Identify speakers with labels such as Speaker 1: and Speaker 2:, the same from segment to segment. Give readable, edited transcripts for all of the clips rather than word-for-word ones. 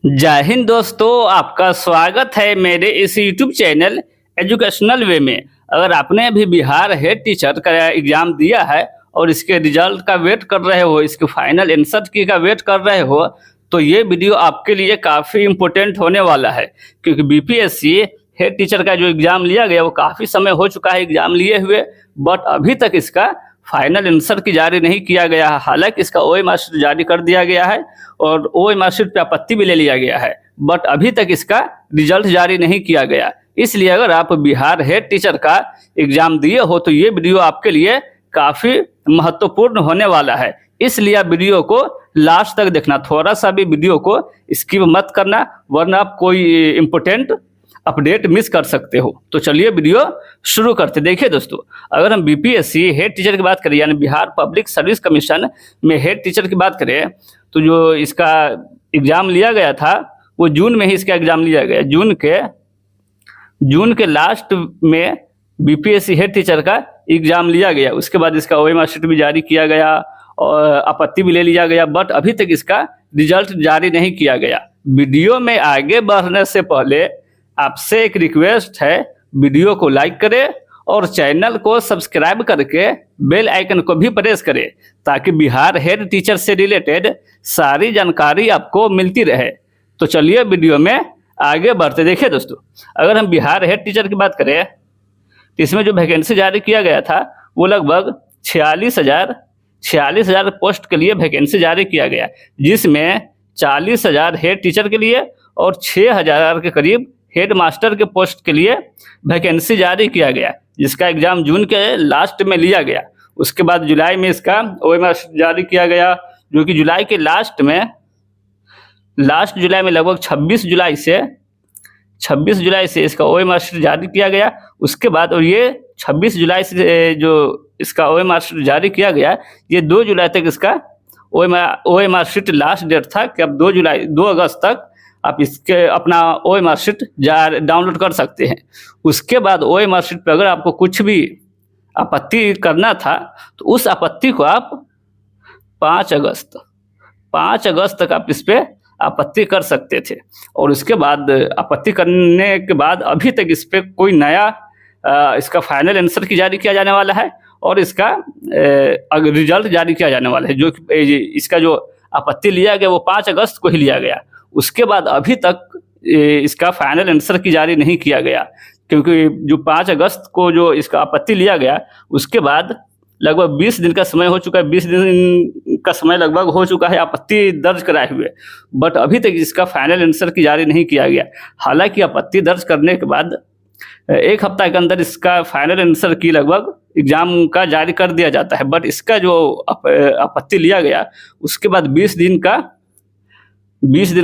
Speaker 1: जय हिंद दोस्तों, आपका स्वागत है मेरे इस यूट्यूब चैनल एजुकेशनल वे में। अगर आपने भी बिहार हेड टीचर का एग्ज़ाम दिया है और इसके रिजल्ट का वेट कर रहे हो, इसके फाइनल आंसर की का वेट कर रहे हो, तो ये वीडियो आपके लिए काफ़ी इम्पोर्टेंट होने वाला है। क्योंकि बीपीएससी हेड टीचर का जो एग्ज़ाम लिया गया वो काफ़ी समय हो चुका है एग्ज़ाम लिए हुए, बट अभी तक इसका फाइनल आंसर की जारी नहीं किया गया है। हालांकि इसका ओएमआर शीट जारी कर दिया गया है और ओएमआर शीट पे आपत्ति भी ले लिया गया है, बट अभी तक इसका रिजल्ट जारी नहीं किया गया। इसलिए अगर आप बिहार हेड टीचर का एग्जाम दिए हो तो ये वीडियो आपके लिए काफ़ी महत्वपूर्ण होने वाला है। इसलिए आप वीडियो को लास्ट तक देखना, थोड़ा सा भी वीडियो को स्किप मत करना, वरना आप कोई इम्पोर्टेंट अपडेट मिस कर सकते हो। तो चलिए वीडियो शुरू करते। देखिए दोस्तों, अगर हम बीपीएससी हेड टीचर की बात करें, यानी बिहार पब्लिक सर्विस कमीशन में हेड टीचर की बात करें, तो जो इसका एग्ज़ाम लिया गया था वो जून में ही इसका एग्ज़ाम लिया गया। जून के लास्ट में बीपीएससी हेड टीचर का एग्ज़ाम लिया गया। उसके बाद इसका ओएमआर शीट भी जारी किया गया और आपत्ति भी ले लिया गया, बट अभी तक इसका रिजल्ट जारी नहीं किया गया। वीडियो में आगे बढ़ने से पहले आपसे एक रिक्वेस्ट है, वीडियो को लाइक करें और चैनल को सब्सक्राइब करके बेल आइकन को भी प्रेस करें, ताकि बिहार हेड टीचर से रिलेटेड सारी जानकारी आपको मिलती रहे। तो चलिए वीडियो में आगे बढ़ते। देखिए दोस्तों, अगर हम बिहार हेड टीचर की बात करें तो इसमें जो वैकेंसी जारी किया गया था वो लगभग 46,000 पोस्ट के लिए वैकेंसी जारी किया गया, जिसमें 40,000 हेड टीचर के लिए और 6,000 के करीब हेड मास्टर के पोस्ट के लिए वैकेंसी जारी किया गया, जिसका एग्ज़ाम जून के लास्ट में लिया गया। उसके बाद जुलाई में इसका ओएमआर जारी किया गया, जो कि जुलाई के लास्ट जुलाई में लगभग 26 जुलाई से इसका ओएमआर जारी किया गया। उसके बाद और ये 26 जुलाई से जो इसका ओएमआर जारी किया गया, ये 2 जुलाई तक इसका ओएमआर शीट लास्ट डेट था कि अब 2 अगस्त तक आप इसके अपना ओएमआर शीट डाउनलोड कर सकते हैं। उसके बाद ओएमआर शीट पर अगर आपको कुछ भी आपत्ति करना था तो उस आपत्ति को आप 5 अगस्त तक आप इस पर आपत्ति कर सकते थे। और उसके बाद आपत्ति करने के बाद अभी तक इस पर कोई नया इसका फाइनल आंसर की जारी किया जाने वाला है और इसका रिजल्ट जारी किया जाने वाला है। जो इसका जो आपत्ति लिया गया वो 5 अगस्त को ही लिया गया। उसके बाद अभी तक इसका फाइनल आंसर की जारी नहीं किया गया, क्योंकि जो 5 अगस्त को जो इसका आपत्ति लिया गया उसके बाद लगभग 20 दिन का समय हो चुका है। 20 दिन का समय लगभग हो चुका है आपत्ति दर्ज कराए हुए, बट अभी तक इसका फाइनल आंसर की जारी नहीं किया गया। हालांकि आपत्ति दर्ज करने के बाद 1 हफ्ता के अंदर इसका फाइनल आंसर की लगभग एग्जाम का जारी कर दिया जाता है, बट इसका जो आपत्ति लिया गया उसके बाद 20 दिन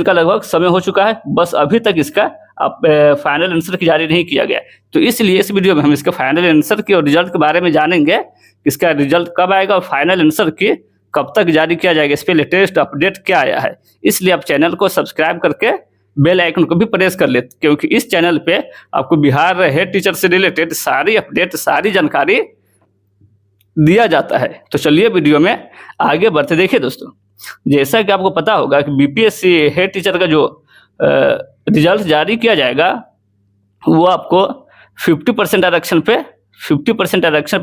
Speaker 1: का लगभग समय हो चुका है, बस अभी तक इसका फाइनल आंसर की जारी नहीं किया गया। तो इसलिए इस वीडियो में हम इसका फाइनल आंसर की और रिजल्ट के बारे में जानेंगे, इसका रिजल्ट कब आएगा और फाइनल आंसर की कब तक जारी किया जाएगा, इस पर लेटेस्ट अपडेट क्या आया है। इसलिए आप चैनल को सब्सक्राइब करके बेल आइकन को भी प्रेस कर लेते, क्योंकि इस चैनल पे आपको बिहार हेड टीचर से रिलेटेड सारी अपडेट, सारी जानकारी दिया जाता है। तो चलिए वीडियो में आगे बढ़ते। देखिए दोस्तों, जैसा कि आपको पता होगा कि बीपीएससी हेड टीचर का जो रिजल्ट जारी किया जाएगा वो आपको 50% आरक्षण पे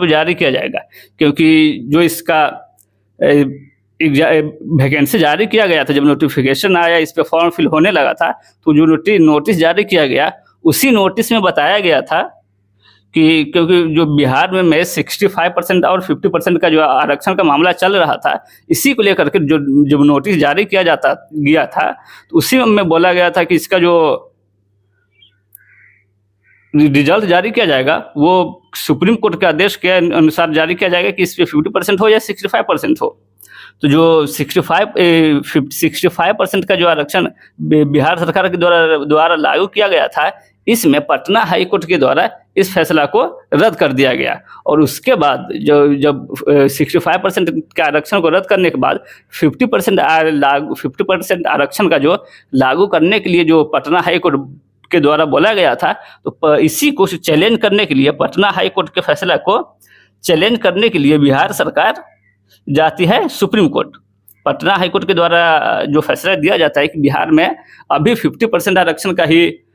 Speaker 1: जारी किया जाएगा, क्योंकि जो इसका वैकेंसी जारी किया गया था, जब नोटिफिकेशन आया, इस पे फॉर्म फिल होने लगा था, तो जो नोटिस जारी किया गया उसी नोटिस में बताया गया था कि क्योंकि जो बिहार में 65% और 50% का जो आरक्षण का मामला चल रहा था, इसी को लेकर के जब नोटिस जारी किया गया था तो उसी में बोला गया था कि इसका जो रिजल्ट जारी किया जाएगा वो सुप्रीम कोर्ट के आदेश के अनुसार जारी किया जाएगा कि इस पे 50% हो या 65% हो। तो जो 65% का जो आरक्षण बिहार सरकार के द्वारा लागू किया गया था, इसमें पटना हाई कोर्ट के द्वारा इस फैसला को रद्द कर दिया गया। और उसके बाद जब 65% के आरक्षण को रद्द करने के बाद 50% आरक्षण का जो लागू करने के लिए जो पटना हाई कोर्ट के द्वारा बोला गया था, तो इसी को चैलेंज करने के लिए, पटना हाई कोर्ट के फैसला को चैलेंज करने के लिए बिहार सरकार जाती है सुप्रीम कोर्ट। पटना हाईकोर्ट के द्वारा जो फैसला दिया जाता है कि बिहार में अभी 50% आरक्षण का ही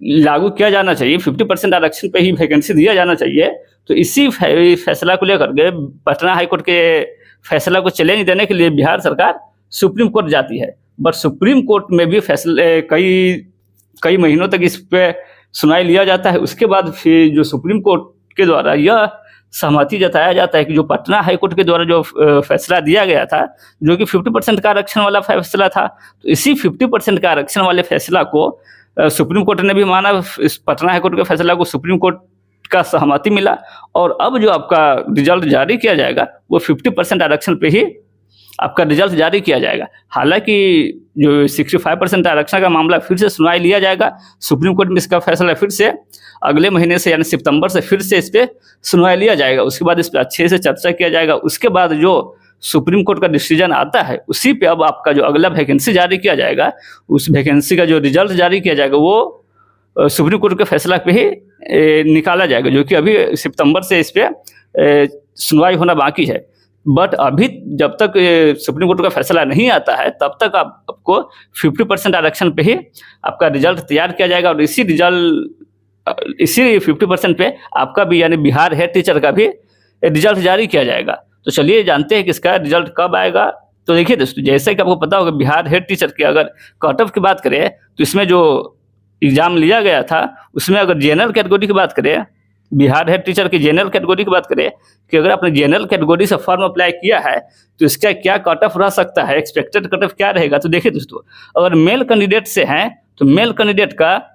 Speaker 1: लागू किया जाना चाहिए, 50% आरक्षण पे ही वैकेंसी दिया जाना चाहिए, तो इसी फैसला को लेकर के पटना हाईकोर्ट के फैसला को चैलेंज देने के लिए बिहार सरकार सुप्रीम कोर्ट जाती है। बट सुप्रीम कोर्ट में भी फैसले कई महीनों तक इस पे सुनवाई लिया जाता है। उसके बाद फिर जो सुप्रीम कोर्ट के द्वारा यह सहमति जताया जाता है कि जो पटना हाईकोर्ट के द्वारा जो फैसला दिया गया था, जो कि 50% का आरक्षण वाला फैसला था, तो इसी 50% का आरक्षण वाले फैसला को सुप्रीम कोर्ट ने भी माना। इस पटना हाईकोर्ट के फैसला को सुप्रीम कोर्ट का सहमति मिला और अब जो आपका रिजल्ट जारी किया जाएगा वो 50% आरक्षण पे ही आपका रिजल्ट जारी किया जाएगा। हालांकि जो 65% आरक्षण का मामला फिर से सुनवाई लिया जाएगा सुप्रीम कोर्ट में, इसका फैसला फिर से अगले महीने से यानी सितंबर से फिर से इस पर सुनवाई लिया जाएगा। उसके बाद इस पर अच्छे से चर्चा किया जाएगा। उसके बाद जो सुप्रीम कोर्ट का डिसीजन आता है उसी पे अब आपका जो अगला वैकेंसी जारी किया जाएगा, उस वैकेंसी का जो रिजल्ट जारी किया जाएगा वो सुप्रीम कोर्ट के फैसला पे ही निकाला जाएगा, जो कि अभी सितंबर से इस पर सुनवाई होना बाकी है। बट अभी जब तक सुप्रीम कोर्ट का फैसला नहीं आता है तब तक आपको 50% आरक्षण पे ही आपका रिजल्ट तैयार किया जाएगा और इसी 50% पे आपका भी यानी बिहार हेड टीचर का भी रिजल्ट जारी किया जाएगा। तो चलिए जानते हैं कि इसका रिजल्ट कब आएगा। तो देखिए दोस्तों, जैसे कि आपको पता होगा बिहार हेड टीचर की अगर कट ऑफ की बात करें तो इसमें जो एग्जाम लिया गया था उसमें अगर जनरल कैटेगरी की बात करें, बिहार हेड टीचर की जनरल कैटेगरी की बात करें कि अगर आपने जनरल कैटेगरी से फॉर्म अप्लाई किया है तो इसका क्या कट ऑफ रह सकता है, एक्सपेक्टेड कट ऑफ क्या रहेगा। तो देखिए दोस्तों, अगर मेल कैंडिडेट से हैं तो मेल कैंडिडेट का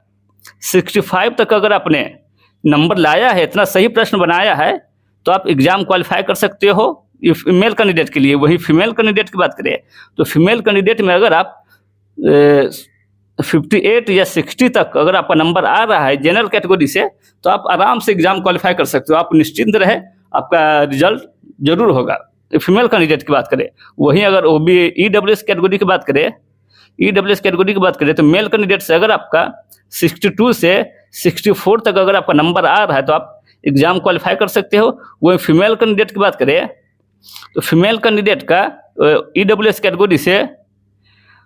Speaker 1: 65 तक अगर आपने नंबर लाया है, इतना सही प्रश्न बनाया है, तो आप एग्जाम क्वालिफाई कर सकते हो मेल कैंडिडेट के लिए। वही फीमेल कैंडिडेट की बात करें तो फीमेल कैंडिडेट में अगर आप 58 या 60 तक अगर आपका नंबर आ रहा है जनरल कैटेगरी से तो आप आराम से एग्जाम क्वालिफाई कर सकते हो। आप निश्चिंत रहे, आपका रिजल्ट जरूर होगा। फीमेल कैंडिडेट की बात करें, वहीं अगर EWS कैटेगरी की बात करें, EWS कैटेगरी की बात करें तो मेल कैंडिडेट से अगर आपका 62 से 64 तक अगर आपका नंबर आ रहा है तो आप एग्जाम क्वालिफाई कर सकते हो। वही फीमेल कैंडिडेट की बात करें तो फीमेल कैंडिडेट का EWS कैटेगरी से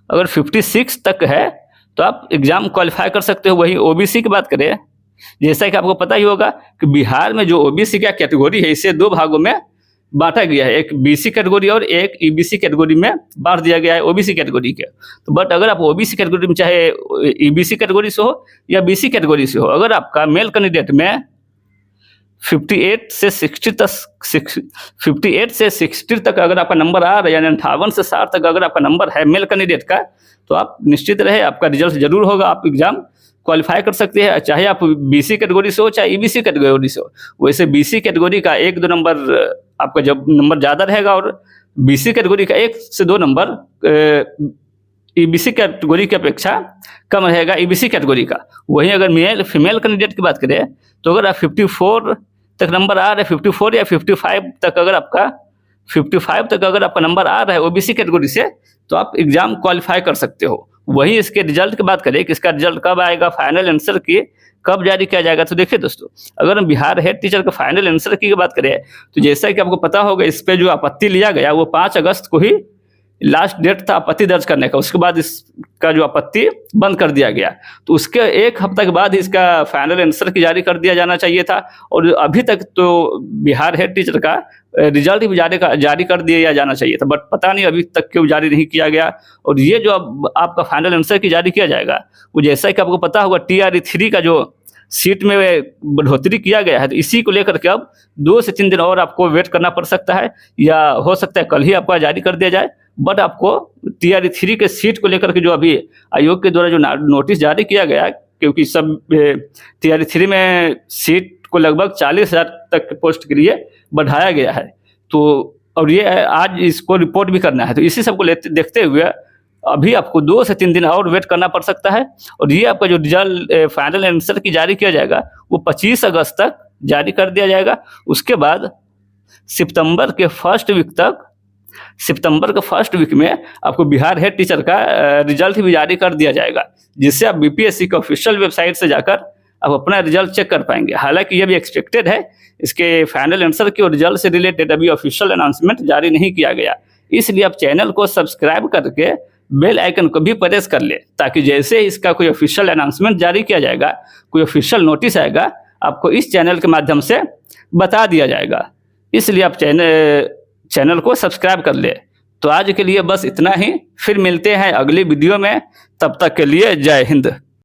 Speaker 1: अगर 56 तक है तो आप एग्जाम क्वालिफाई कर सकते हो। वही OBC की बात करें, जैसा कि आपको पता ही होगा कि बिहार में जो OBC का कैटेगरी है इसे दो भागों में बांटा गया है, एक BC कैटेगरी और एक EBC कैटेगरी में बांट दिया गया है OBC कैटेगरी के। तो बट अगर आप OBC कैटेगरी में चाहे EBC कैटेगरी से हो या BC कैटेगरी से हो, अगर आपका मेल कैंडिडेट में 58 से 60 तक अगर आपका नंबर आ रहा है यानी 58 से 60 तक अगर आपका नंबर है मेल कैंडिडेट का, तो आप निश्चित रहे आपका रिजल्ट जरूर होगा, आप एग्जाम क्वालिफाई कर सकते हैं, चाहे आप BC कैटेगरी से हो चाहे EBC कैटेगरी से हो। वैसे BC कैटेगरी का 1-2 नंबर आपका जब नंबर ज़्यादा रहेगा और BC कैटेगरी का 1 से 2 नंबर EBC कैटेगरी की अपेक्षा कम रहेगा EBC कैटेगरी का। वहीं अगर मेल फीमेल कैंडिडेट की बात करें तो अगर आप 54 तक नंबर आ रहा है, 54 या 55 तक अगर आपका नंबर आ रहा है OBC कैटेगरी से, तो आप एग्जाम क्वालिफाई कर सकते हो। वहीं इसके रिजल्ट की बात करें कि इसका रिजल्ट कब आएगा, फाइनल आंसर की कब जारी किया जाएगा, तो देखिए दोस्तों, अगर हम बिहार हेड टीचर का फाइनल आंसर की बात करें तो जैसा कि आपको पता होगा इस पे जो आपत्ति लिया गया वो 5 अगस्त को ही लास्ट डेट था आपत्ति दर्ज करने का। उसके बाद इसका जो आपत्ति बंद कर दिया गया, तो उसके 1 हफ्ते के बाद इसका फाइनल आंसर की जारी कर दिया जाना चाहिए था। और अभी तक तो बिहार हेड टीचर का रिजल्ट भी जारी कर दिया जाना चाहिए था, बट पता नहीं अभी तक क्यों जारी नहीं किया गया। और ये जो अब आपका फाइनल आंसर की जारी किया जाएगा वो जैसा कि आपको पता होगा TRE-3 का जो सीट में बढ़ोतरी किया गया है, तो इसी को लेकर के अब 2 से 3 दिन और आपको वेट करना पड़ सकता है, या हो सकता है कल ही आपका जारी कर दिया जाए। बट आपको TRE-3 के सीट को लेकर के जो अभी आयोग के द्वारा जो नोटिस जारी किया गया, क्योंकि सब TRE-3 में सीट को लगभग 40,000 तक पोस्ट के लिए बढ़ाया गया है, तो और ये आज इसको रिपोर्ट भी करना है, तो इसी सब को देखते हुए अभी आपको 2 से 3 दिन और वेट करना पड़ सकता है। और ये आपका जो रिजल्ट फाइनल आंसर की जारी किया जाएगा वो 25 अगस्त तक जारी कर दिया जाएगा। उसके बाद सितंबर के फर्स्ट वीक में आपको बिहार हेड टीचर का रिजल्ट भी जारी कर दिया जाएगा, जिससे आप BPSC के ऑफिशियल वेबसाइट से जाकर आप अपना रिजल्ट चेक कर पाएंगे। हालांकि ये भी एक्सपेक्टेड है, इसके फाइनल आंसर की और रिजल्ट से रिलेटेड अभी ऑफिशियल अनाउंसमेंट जारी नहीं किया गया। इसलिए आप चैनल को सब्सक्राइब करके बेल आइकन को भी प्रेस कर ले, ताकि जैसे ही इसका कोई ऑफिशियल अनाउंसमेंट जारी किया जाएगा, कोई ऑफिशियल नोटिस आएगा, आपको इस चैनल के माध्यम से बता दिया जाएगा। इसलिए आप चैनल को सब्सक्राइब कर ले। तो आज के लिए बस इतना ही, फिर मिलते हैं अगली वीडियो में, तब तक के लिए जय हिंद।